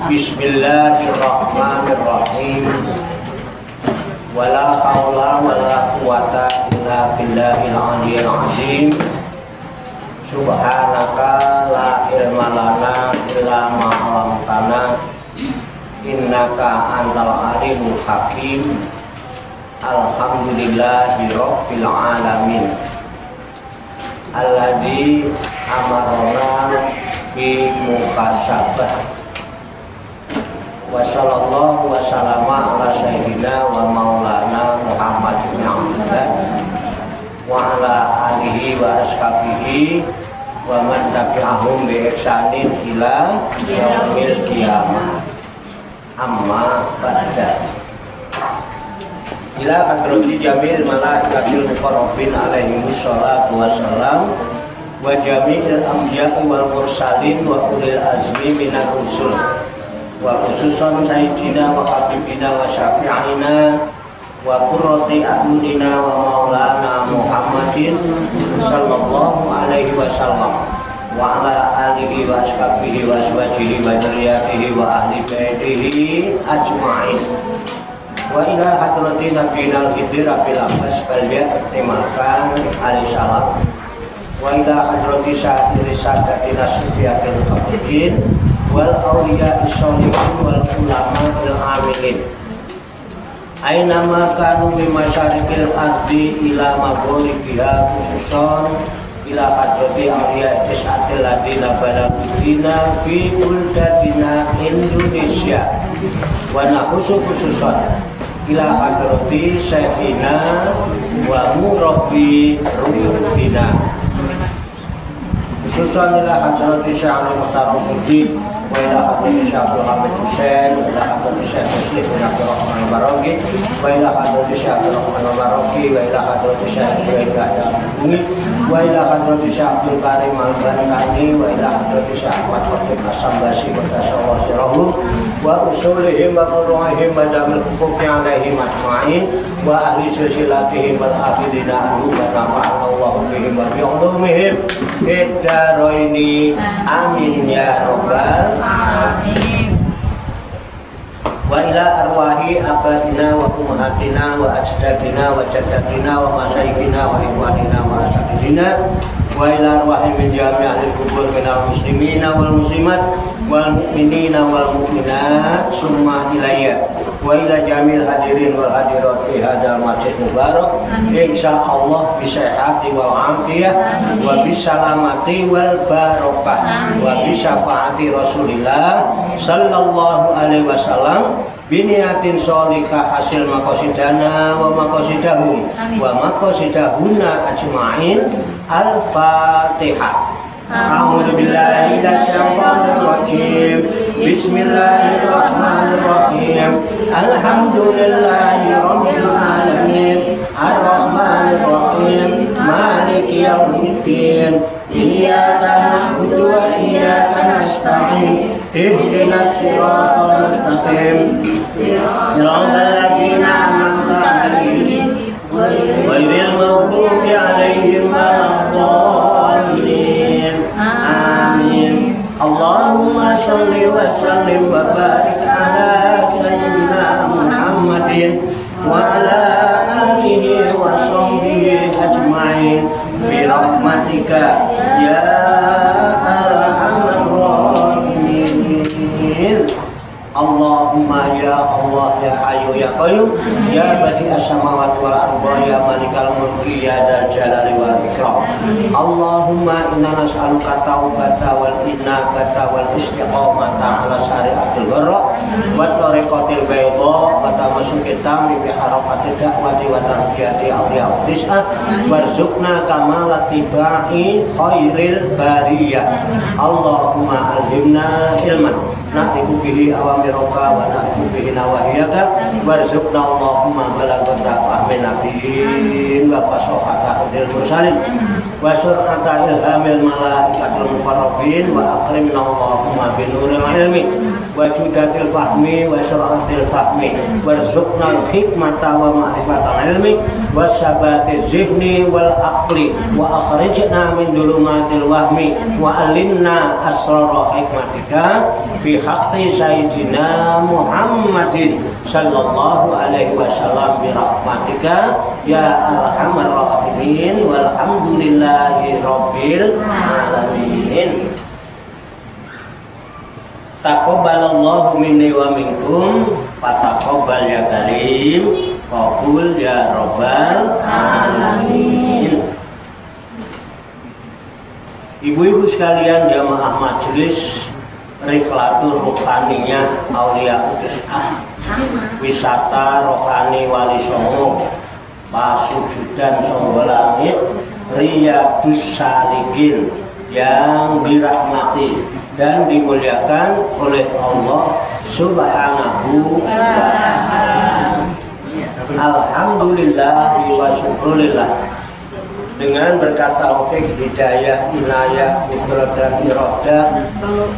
Bismillahirrahmanirrahim. Wala haula wala quwata illa billahil aliyyil azim. Subhanaka la ilma lana illa ma 'allamtana innaka antal alimul hakim. Alhamdulillahi rabbil alamin. Alladzi amarna bi muhasabah. Wa sallallahu wa sallama ala sayyidina wa maulana Muhammad bin Abdullah wa ala alihi wa ashabihi wa man tabi'ahum bi ihsanin ila yaumil qiyamah. Amma ba'da. Ila hadrati jamil malaikatil muqarrabin alaihi wassalatu wassalam wa jami'il anbiya'i wal mursalin wa ulil azmi minar rusul wa khususan sayyidina wa habibina wa syafi'ina wa qurrati a'yunina wa maulana Muhammadin sallallahu alaihi wasallam wa ala alihi wa ashabihi wa azwajihi wa dzurriyyatihi wa ahli baitihi ajma'in wa ila hadratin nabiyina al-hidri rabbil abbas baliya timakan ali salam wa ila hadrati sa'iri sadatina sufiyatil khabidin wal awliya isholihin wal ulama il amilin aina ma kanu bi masyarikil ardi ila maghribiha khususan ila hadrati awliya tis'atil ladina balagudina fi buldatina Indonesia wa nahusu khususan ila hadrati syekhina wa murabbi ruhina khususan ila hadrati syaikhul muhtaramudin wa ila hadrati Syekh Hamid Hussein wa ila hadrati Syekh Muslim bin Abdul Rahman Barogi wa ila hadrati Syekh Abdul Rahman Barogi wa ila hadrati Syekh Ibrahim wa ila hadrati Syekh Abdul Karim Al-Barakani wa ila hadrati Syekh Ahmad Khatib As-Sambasi wa tasallahu sirahum wa usulihim wa furu'ihim wa jamil hukuki alaihim ajma'in wa ahli silsilatihim wal akhidina anhu wa nafa'allahu bihim wa bi'ulumihim fid-dharaini amin ya rabbal alamin. Wa ila arwahi abadina wa ummahatina wa ajdadina wa jaddatina wa masyayikhina wa ikhwanina wa asatidina wa ila arwahi min jami'il kubur minal muslimina wal muslimat wal mu'minina wal mu'minat summa ilayya wa ila jamil hadirin wal hadirat fi hadzal masjid mubarak insyaallah bi sihhati wal afiyah wa bis salamati wal barakah wa bi syafaati Rasulillah sallallahu alaihi wasallam biniatin sholihah hasil maqasidana wa maqasidahum wa maqasidahuna ajma'in. Al-Fatihah. A'udzu billahi minasyaitonir rajim. Bismillahirrahmanirrahim. Alhamdulillahi rabbil alamin. Ar-Rahmanir Rahim. Maliki yaumiddin. Iyyaka na'budu wa iyyaka nasta'in. Ihdinas siratal mustaqim. Siratal ladzina an'amta 'alaihim ghairil maghdubi 'alaihim waladdallin. Amin. Allahumma shalli wa sallim wa barik ala sayyidina Muhammadin wa ala alihi wa sahbihi ajma'in bi rahmatika ya arhamar rahimin. Allahumma ya Allah ya Hayyu ya Qayyum ya Badi'as samawati wal ardi ya Malikal mulki ya Dzal jalali wal ikram. Allahumma inna nas'aluka taubata wal inabata wal istiqamata ala syariatil gharra wa tariqatil bayda wa tamassuki tammi bi harakatil da'wati wa tarbiyati awliya tis'ah warzuqna kamalat tibai khairil bariyah. Allahumma alhimna ilman na'tibu bihi awamiroka wa na'tibu bihi nawahiyaka warzuqna Allahumma balagata fahmin nabiyyin wa fasohata hadil mursalin wa sur'ata ilhamil malaikatil muqarrabin wa akrimna Allahumma binuril ilmi wa judatil fahmi wa sur'atil fahmi warzuqnal hikmata wa ma'rifatal ilmi wa sabatiz zihni wal aqli wa akhrijna min dulumatil wahmi wa alimna asrara hikmatika fi haqqi sayyidina Muhammadin sallallahu alaihi wasallam bi rahmatika ya arhamar rahimin walhamdulillahi rabbil alamin. Taqabbalallahu minni wa minkum fataqabbal ya karim qabul ya rabbal alamin. Ibu-ibu sekalian jamaah majelis Rikhlatul Ruhaniyah Aulia Kisah wisata rohani Wali Songo Pasujudan Songo Langit Riyadus Salikin yang dirahmati dan dimuliakan oleh Allah Subhanahu wa ta'ala. Alhamdulillah wa syukurillah. Dengan berkat taufik, hidayah, inayah, kudrat dan iradah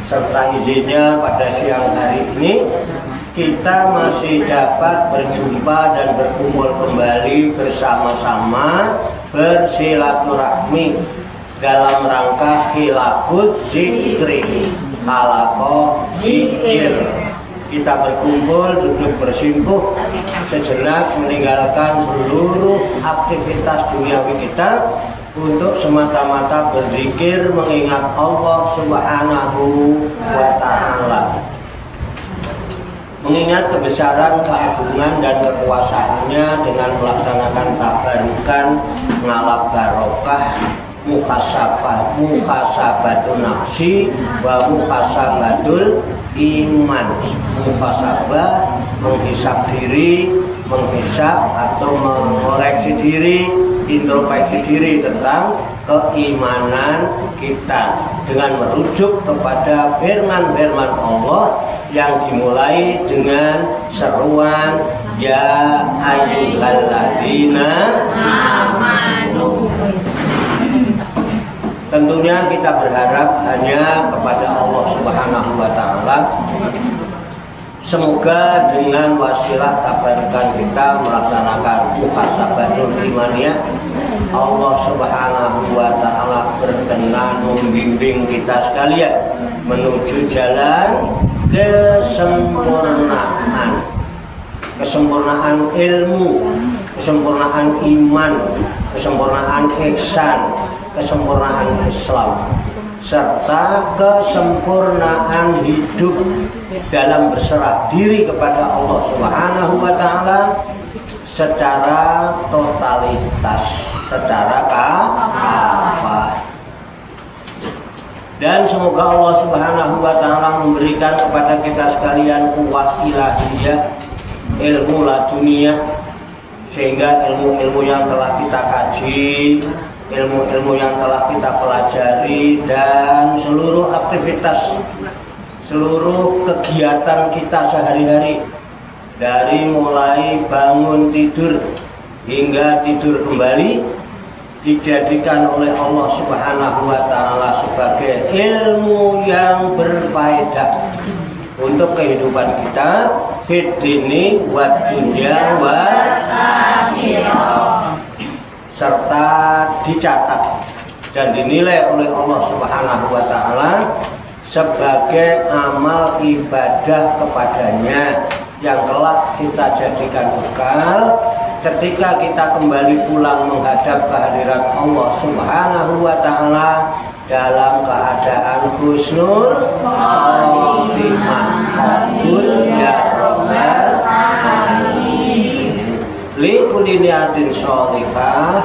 serta izinnya pada siang hari ini kita masih dapat berjumpa dan berkumpul kembali bersama-sama bersilaturahmi dalam rangka khilafut zikri halaqah zikir. Kita berkumpul, duduk bersimpuh sejenak meninggalkan seluruh aktivitas duniawi kita untuk semata-mata berzikir mengingat Allah Subhanahu wa ta'ala, mengingat kebesaran, keagungan dan kekuasaannya dengan melaksanakan tabarukan, ngalap barokah, muhasabatun nafsi wa muhasabatul iman. Muhasabah menghisap diri, menghisap atau mengoreksi diri, introspeksi diri tentang keimanan kita dengan merujuk kepada firman-firman Allah yang dimulai dengan seruan ya ayyuhalladzina amanu. Tentunya kita berharap hanya kepada Allah Subhanahu wa ta'ala. Semoga dengan wasilah tabarukan kita melaksanakan muhasabatul imaniyah, Allah Subhanahu wa ta'ala berkenan membimbing kita sekalian menuju jalan kesempurnaan ilmu, kesempurnaan iman, kesempurnaan ihsan, kesempurnaan Islam, serta kesempurnaan hidup dalam berserah diri kepada Allah Subhanahu wa ta'ala secara totalitas, secara kafah. Dan semoga Allah Subhanahu wa ta'ala memberikan kepada kita sekalian kuwah ilahiyah, ilmu laduniyah, sehingga ilmu-ilmu yang telah kita kaji, ilmu-ilmu yang telah kita pelajari, dan seluruh aktivitas, seluruh kegiatan kita sehari-hari, dari mulai bangun tidur hingga tidur kembali, dijadikan oleh Allah Subhanahu wa ta'ala sebagai ilmu yang berfaedah untuk kehidupan kita fid dini wad dunya wal akhirah, serta dicatat dan dinilai oleh Allah Subhanahu wa ta'ala sebagai amal ibadah kepadanya yang kelak kita jadikan bekal ketika kita kembali pulang menghadap kehadirat Allah Subhanahu wa ta'ala dalam keadaan husnul khotimah. Qabul ya rabbal alamin. Li kulli niyatin sholihah.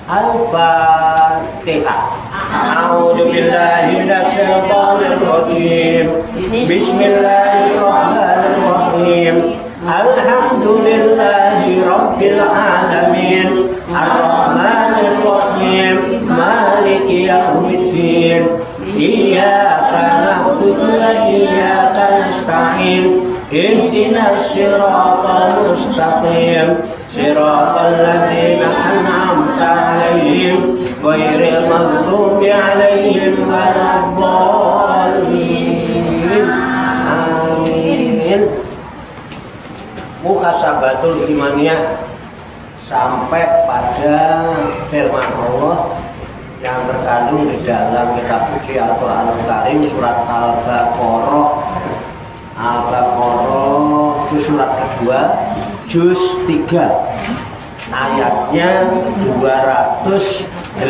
Al-Fatihah. A'udzu billahi minasyaitonir rajim. Bismillahirrahmanirrahim. Alhamdulillahi rabbil alamin. Ar-Rahmanir Rahim. Maliki yaumiddin. Iyyaka na'budu wa iyyaka nasta'in. Ihdinas siratal mustaqim. Siratal ladzina an'amta 'alaihim ghairil waladdallin. Amin. Muhasabatul imaniyah sampai pada firman Allah yang terkandung di dalam kitab suci Al-Qur'anul Karim surat Al-Baqarah. Al-Baqarah itu surat kedua, juz 3, ayatnya 282.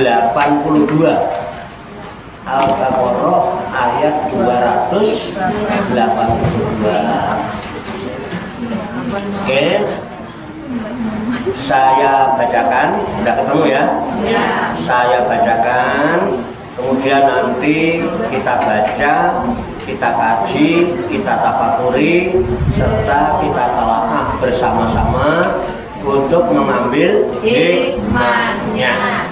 Al-Baqarah ayat 282. Oke, saya bacakan, udah ketemu ya? Saya bacakan, kemudian nanti kita baca, kita kaji, kita tafakuri, serta kita telaah bersama-sama untuk mengambil hikmahnya.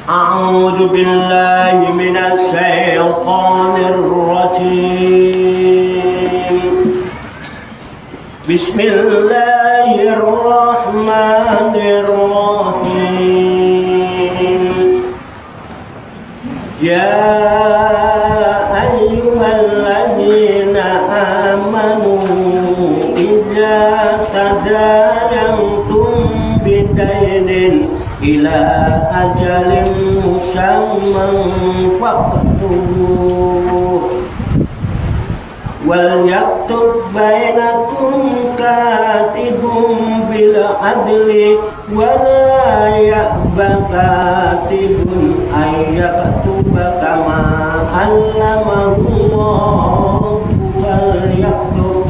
A'udzu billahi minasy syaithanir rajim. Bismillahirrahmanirrahim. Ya ayyuhalladzina amanu idza tadayantum bidainin ila ajalin musamman faqtubuh wal yaktub bainakum katibun bil adli wa la ya'ba katibun ay yaktuba kama allamahu Allah wal yaktub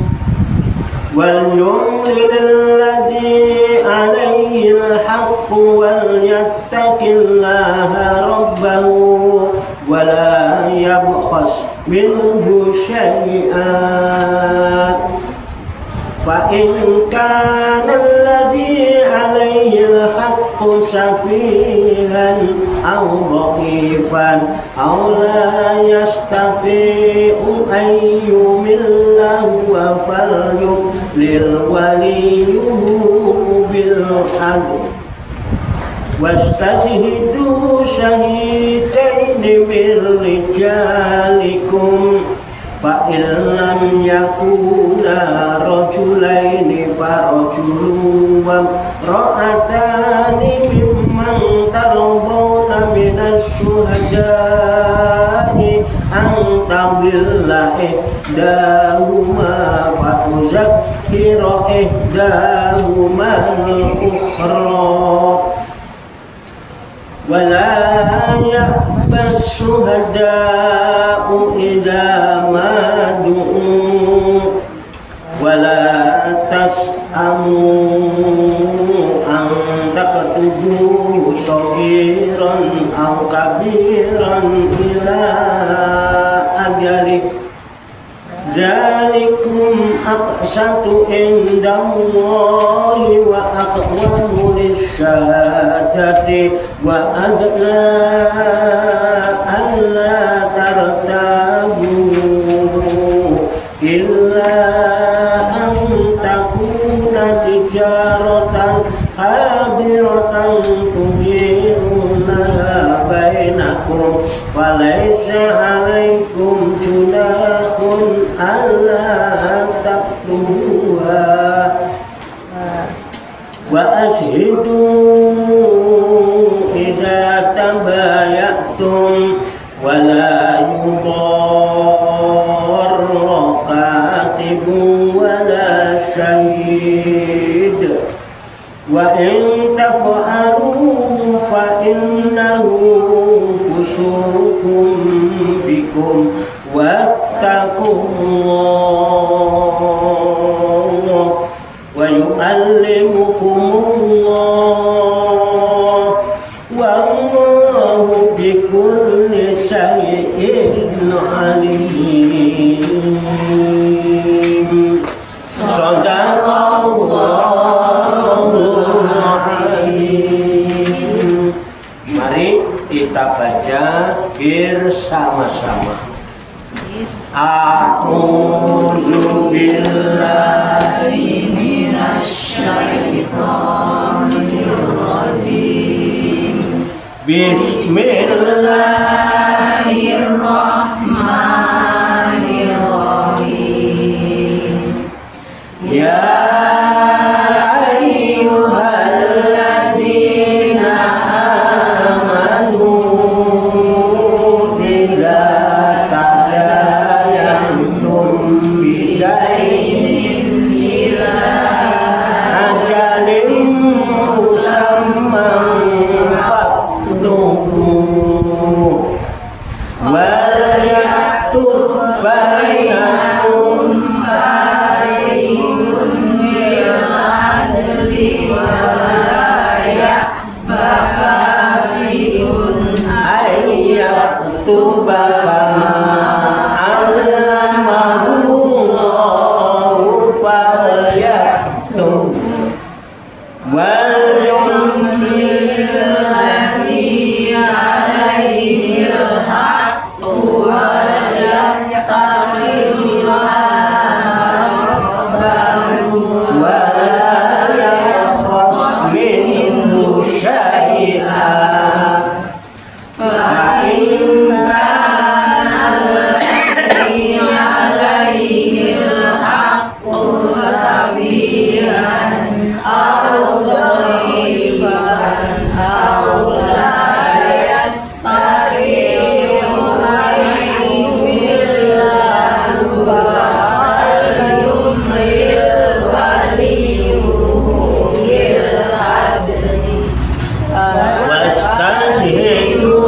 wal yumlil alladhi alayhi al-haqq wal yattaqillaha rabbahu wa la yabkhas minhu syai'an fa in kana alladhi alayhi al-haqqu safihan aw dha'ifan aw la yastati'u an yumilla wa falyumlil waliyuhu bil 'adl wastashhidu shahidaini min rijalikum fa in lam yakuna rajulaini farajulun wa imra'atani mimman tardawna minas syuhada'i an tadilla ihdahuma fa tuzakkira ihdahuma al-ukhra ولا يأبى الشهداء إذا ما دعوا ولا تسأموا أن تكتبوه صغيرا أو كبيرا إلى أجله ذلكم أقسط عند الله وأقوم للشهادة وأدنى ألا ترتابوا إلا أن تكون تجارة حاضرة تديرونها بينكم فليس عليكم جناح ألا تكتبوها وأشهدوا إذا تبايعتم ولا يضار كاتب ولا شهيد وإن تفعلوا فإنه فسوق بكم واتقوا الله ويعلمكم الله والله بكل شيء عليم. صدق Allahul Azim. Mari kita baca bersama-sama. A'udzu billahi minasy syaithanir rajim. Bismillahirrahmanirrahim. Ya ayyuhalladzina amanu idza tadayantum bidainin ila ajalin musamman faktubu wal yaktub bainakum katibun bil adli wa la ya'ba katibun ayyaktuba kama allamahu Allahu falyaktub wal yumlil ladzi alaihi al-haqqu wal yattaqillahu wa la yakhaf minhu syai'an fa in kana alladzi alaihi al-haqqu sabiran aw dhaifan aw la yastati'u an yumillahu falyumlil waliyuhu bil adli wastashhidu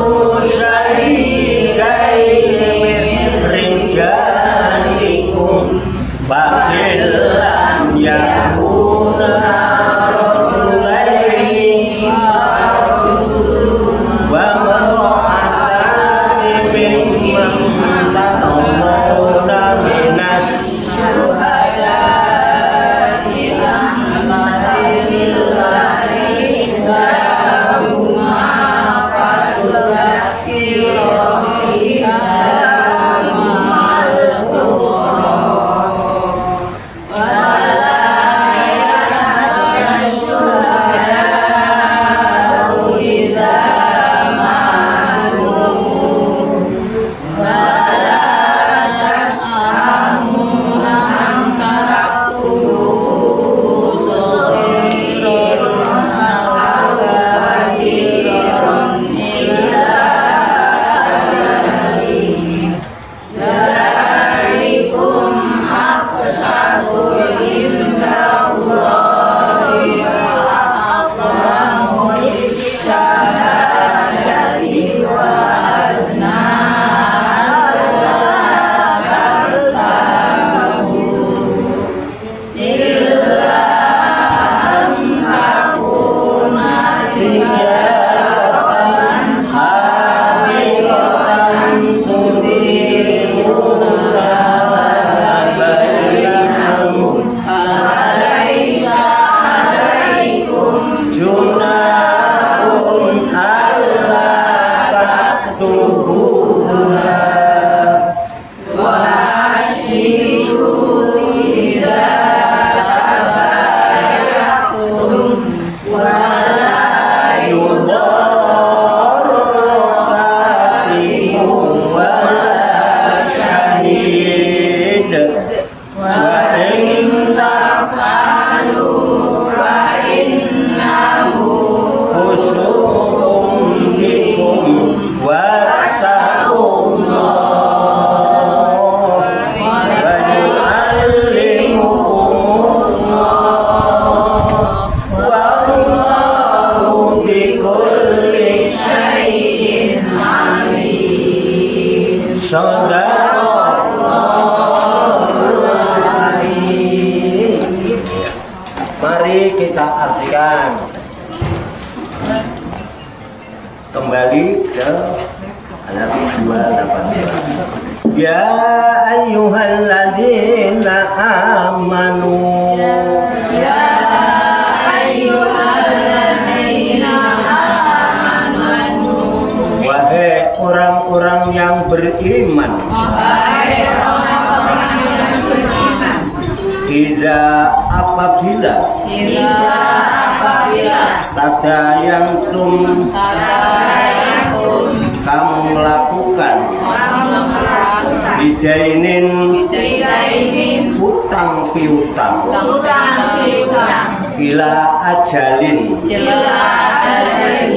shahidaini min rijalikum fa in lam yakuna rajulaini wa imra'atani mimman tardawna minas syuhada'i rahmatillahi lahuma fatuzakkiruhum al qur'an wa la yahzan syuhada'u idza manu wa la tas'amu an taktubuhu saghirun aw kabirun illa ajalihi dzalikum aqsatu indallahi wa aqwamu lis-syahadati wa adna alla tartabu illa an takuna tijaratan hadiratan tudiruna bainakum alaysa alaikum junahun alla taktubuha wa ashiru idza tabayatum wa la yudarra katibun wa la syahid wa in taf'alu fa innahu fusuqun bikum wattaqullah wa yu'allimukumullah wallahu bikulli syai'in alim. Shadaqallahul azim. Mari kita artikan kembali ke ayat 282. Ya ayyuhalladzina amanu. Ya ayyuhalladzina amanu. Wahai orang-orang yang beriman. Wahai orang-orang yang beriman. Iza apabila tadayantum bidainin utang piutang ila ajalin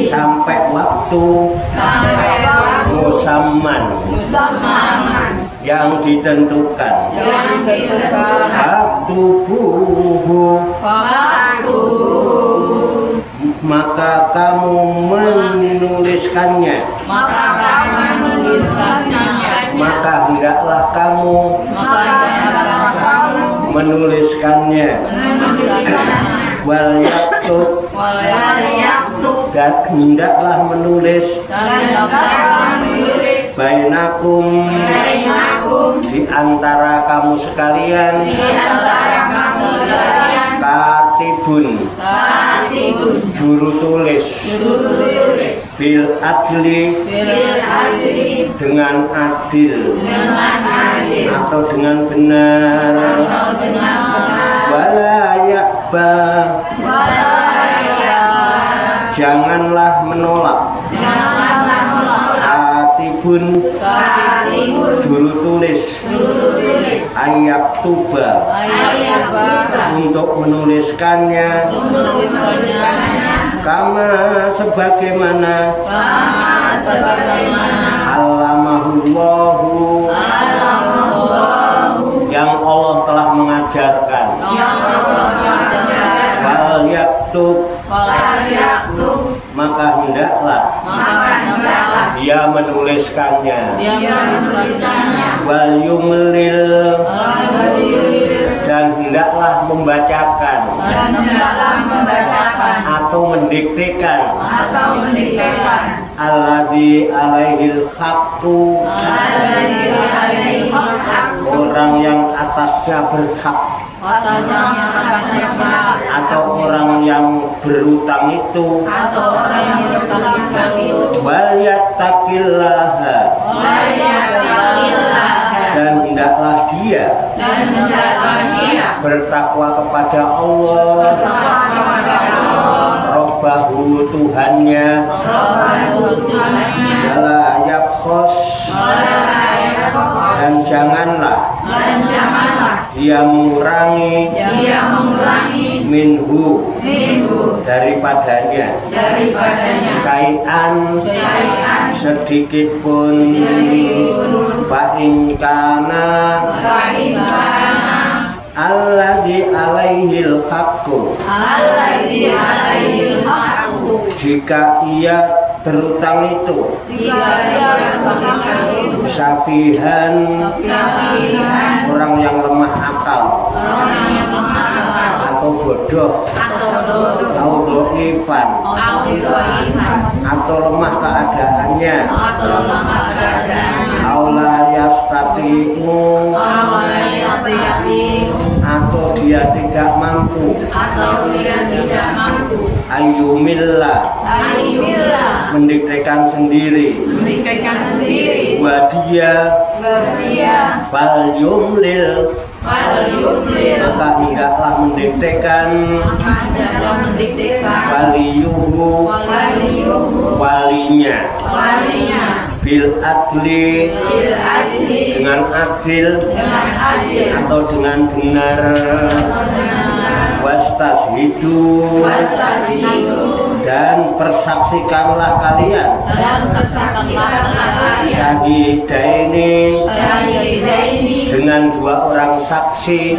sampai waktu musamman yang ditentukan faktubuhu maka kamu menuliskannya maka hendaklah kamu menuliskannya wal yaktub dan hendaklah menulis bainakum di antara kamu sekalian katibun juru tulis bil adli dengan adil atau dengan benar wala ya'ba janganlah menolak katibun juru tulis ayak tuba untuk menuliskannya kama sebagaimana alamahullahu yang Allah telah mengajarkan wal yaktub maka hendaklah dia menuliskannya wal yumlil dan hendaklah membacakan atau mendiktekan alladzi alaihil haqqu orang yang atasnya berhak atau orang yang berutang itu wal yattaqillaha dan hendaklah dia bertakwa kepada Allah Rabbahu Tuhannya la yakhos dan janganlah dia mengurangi minhu daripadanya syai'an sedikit pun fa'ingkana alladzi alaihil haqqu jika ia berutang itu safihan orang yang lemah akal atau bodoh atau doifan atau lemah keadaannya aula yastati'u atau dia tidak mampu ayyumillah mendiktekan sendiri wadia fal yumlil maka hendaklah mendiktekan waliyuhu walinya bil adli dengan adil atau dengan benar wastashhidu dan persaksikanlah kalian syahidaini dengan dua orang saksi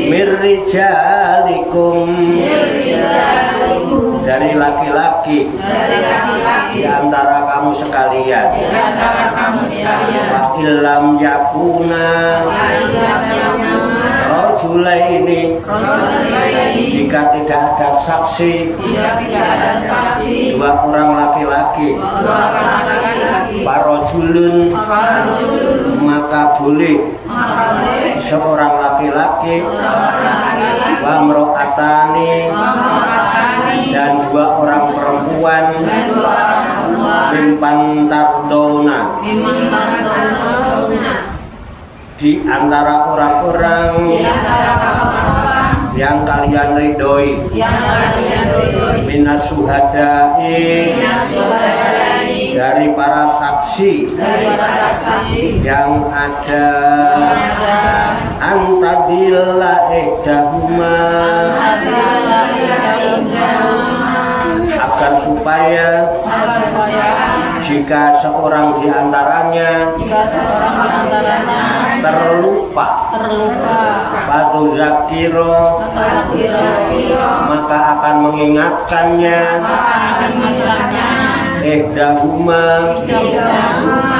mirrijalikum dari laki-laki di antara kamu sekalian wa illam yakuna rajulaini jika tidak ada saksi dua orang laki-laki farajulun maka boleh seorang laki-laki wa mro'atani dan dua orang perempuan mimpan tardona di antara orang-orang yang kalian ridhoi minas syuhada'i dari para saksi saksi yang ada antadilla ihdahuma, agar supaya jika seorang di antaranya terlupa batu zakiro, maka akan mengingatkannya ihdahuma,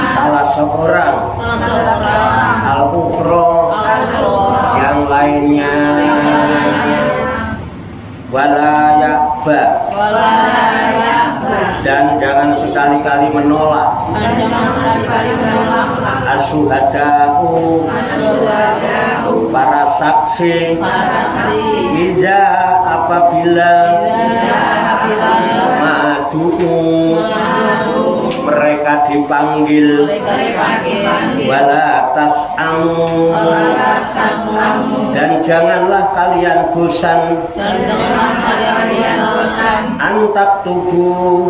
salah seorang, al-ukhra, yang lainnya. Wala ya'ba, dan jangan sekali-kali menolak. Asyuhada'u, para saksi. Iza, apabila madu'u, mereka dipanggil. Wala tas'amu, dan janganlah kalian bosan. Antak tubuh,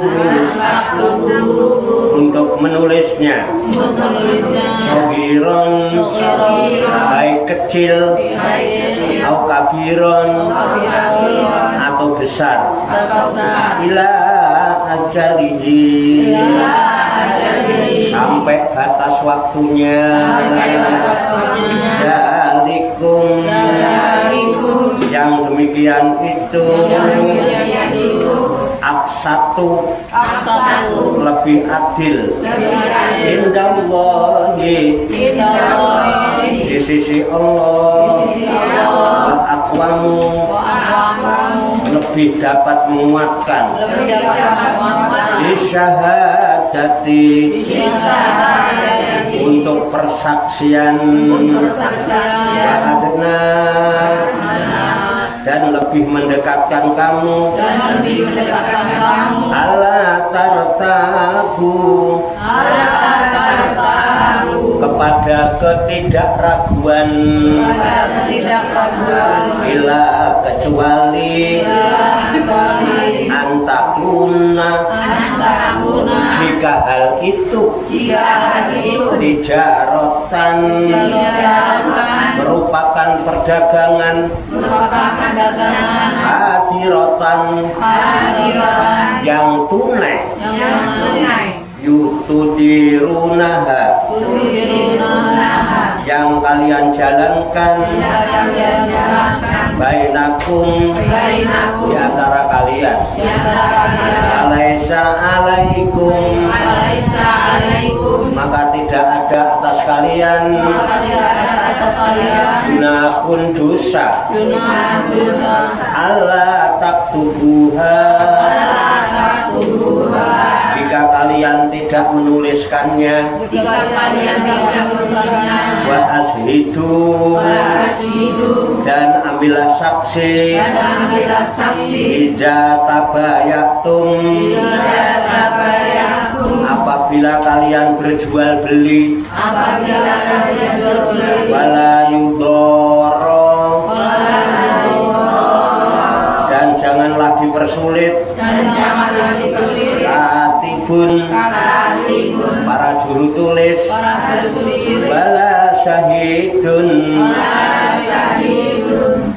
untuk menulisnya. Sogiron, baik kecil, atau kabiron, atau besar. Ila ajalihi, sampai batas waktunya. Dalikum, yang demikian itu. Aksatu, lebih adil. Indallahi, di sisi Allah. Wa aqwamu, lebih dapat menguatkan. Isyahadati, untuk persaksian. Wa adna, dan lebih mendekatkan kamu. Ala tartabu, kepada ketidakraguan. Ila, kecuali. Antakuna, jika hal itu. Tijarotan, merupakan perdagangan. Hadirotan, yang tunai. Yutudirunaha, yang kalian jalankan. Bainakum, di antara kalian. Alaisa alaikum, maka tidak ada atas kalian. Junahun, dosa. Allah taktubuha, jika kalian tidak menuliskannya. Wa ashidu, dan ambillah saksi. Iza tabayatum, apabila kalian berjual beli. Wala yudoro, dan janganlah dipersulit. Katibun, para juru tulis. Wala syahidun,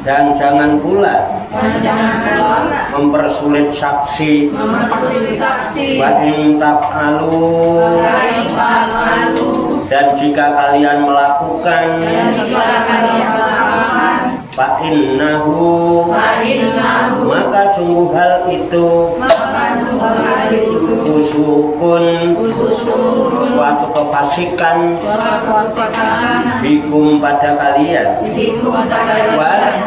dan jangan pula mempersulit saksi. Wa in taf'alu, dan jika kalian melakukan. Fa innahu, maka sungguh hal itu. Fusukun, suatu kefasikan. Bikum, pada kalian. Wattaqullaha,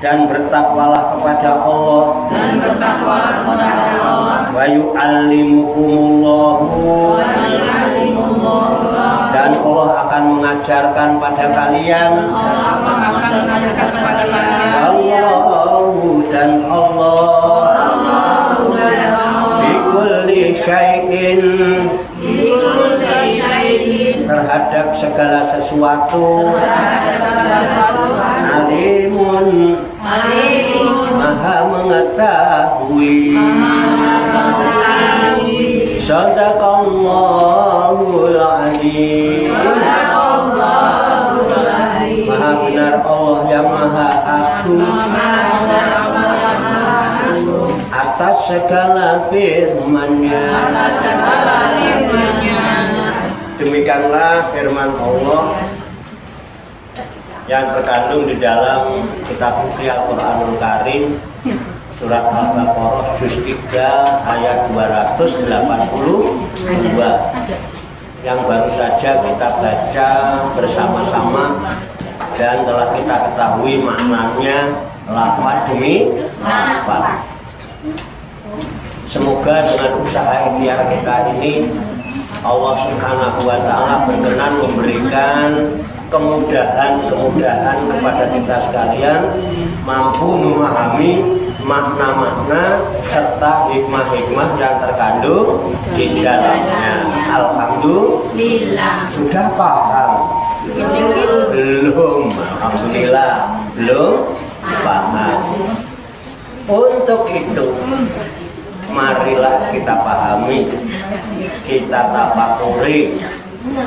dan bertakwalah kepada Allah. Wa yu'allimukumullahu, dan Allah akan mengajarkan pada kalian. Allahu, dan Allah. Bikulli syai'in, terhadap segala sesuatu. Alimun Maha mengetahui. Sadaqallahul Azim. Maha benar Allah yang Maha Agung atas segala firman-Nya. Demikianlah firman Allah yang terkandung di dalam kitab suci Al-Qur'anul Karim, surat Al-Baqarah juz 3 ayat 282 yang baru saja kita baca bersama-sama dan telah kita ketahui maknanya lafaz demi lafaz. Semoga dengan usaha ikhtiar kita ini Allah Subhanahu wa Ta'ala berkenan memberikan kemudahan kepada kita sekalian, mampu memahami makna-makna serta hikmah-hikmah yang terkandung di dalamnya. Alhamdulillah. Sudah paham? Belum. Alhamdulillah belum paham. Untuk itu marilah kita pahami, kita tafakuri,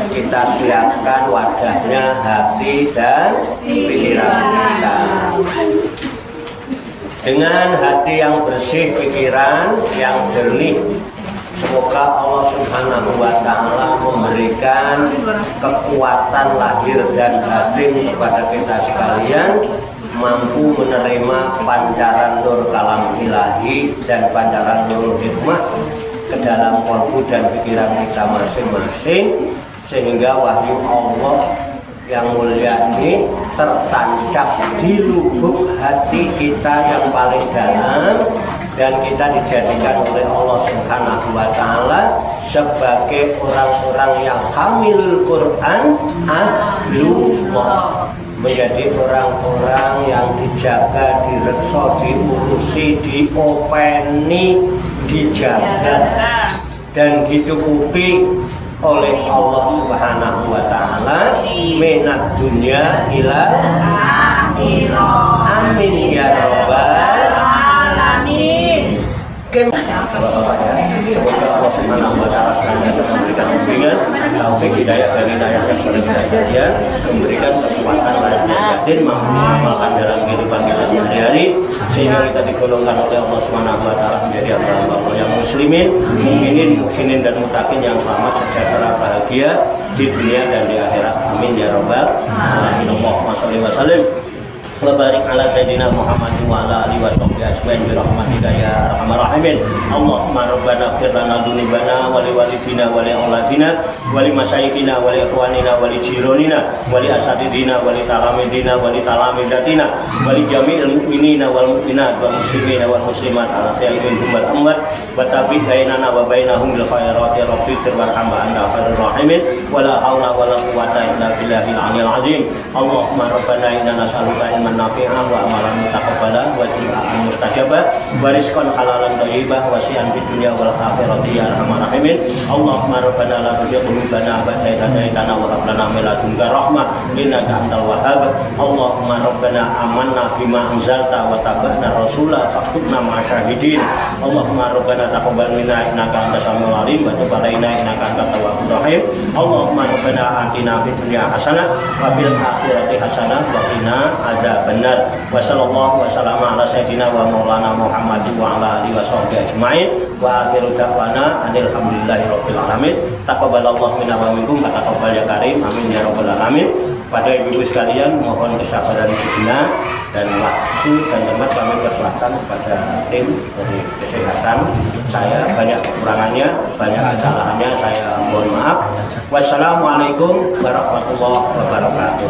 kita siapkan wadahnya hati dan pikiran kita. Dengan hati yang bersih, pikiran yang jernih, semoga Allah Subhanahu wa Ta'ala memberikan kekuatan lahir dan batin kepada kita sekalian, mampu menerima pancaran nur kalam ilahi dan pancaran nur hikmah ke dalam kalbu dan pikiran kita masing-masing, sehingga wahyu Allah yang mulia ini tertancap di lubuk hati kita yang paling dalam, dan kita dijadikan oleh Allah Subhanahu wa Ta'ala sebagai orang-orang yang hamilul Quran ahlullah, menjadi orang-orang yang dijaga, direksa, diurusi, diopeni, dijaga dan dicukupi oleh Allah Subhanahu wa Ta'ala minat dunia ila akhirah. Amin ya rabbal alamin. Semoga Allah Subhanahu wa Ta'ala senantiasa memberikan bimbingan, taufik, hidayah dan hidayah yang sudah kita sekalian, memberikan kekuatan lahir dan batin, mampu mengamalkan dalam kehidupan kita sehari-hari, sehingga kita digolongkan oleh Allah Subhanahu wa Ta'ala menjadi hamba-hamba yang muslimin, mukminin, muhsinin dan mutakin yang selamat, sejahtera, bahagia di dunia dan di akhirat. Amin ya rabbal alamin. Allahumma shalli wa sallim wa barik ala sayyidina Muhammad wa ala alihi wa sahbihi ajmain bi rahmatika ya arhamar rahimin. Allahumma rabbana ighfir lana dzunubana wa li walidina wa li auladina wa li masyayikhina wa li ikhwanina wa li jironina wa li asatidina wa li talamidina wa li talamidatina wa li jami'il mu'minina wal mu'minat wal muslimina wal muslimat ala minhum wal amwat wa tabi bainana wa bainahum bil khairati rabbi firwarham wa anta khairur rahimin wa la haula wa la quwwata illa billahil aliyyil azim. Allahumma rabbana inna nas'aluka nafi'an wa amalan mutaqabbala wa du'aan mustajabah wa rizqan halalan thayyibah wa si'an fid dunya wal akhirati ya arhamar rahimin. Allahumma rabbana la tuzigh qulubana ba'da idh hadaytana wa hab lana min ladunka rahmah innaka antal wahhab. Allahumma rabbana amanna bima anzalta wa tabi'na rasula faktubna masyahidin. Allahumma rabbana taqabbal minna innaka antas samiul alim wa tub alaina innaka antat tawwabur rahim. Allahumma rabbana atina fid dunya hasanah wa fil akhirati hasanah wa qina azab benar. Wassallallahu wasallam ala sayyidina wa maulana Muhammadin wa ala alihi wa sahbihi ajmain wa akhiru da'wana alhamdulillahi rabbil alamin. Taqabbalallahu minna wa minkum wa taqabbal ya karim. Amin ya rabbal alamin. Pada ibu-ibu sekalian, mohon kesabaran sejenak dan waktu dan tempat kami persilahkan kepada tim dari kesehatan. Saya banyak kekurangannya, banyak kesalahannya, saya mohon maaf. Wassalamualaikum warahmatullahi wabarakatuh.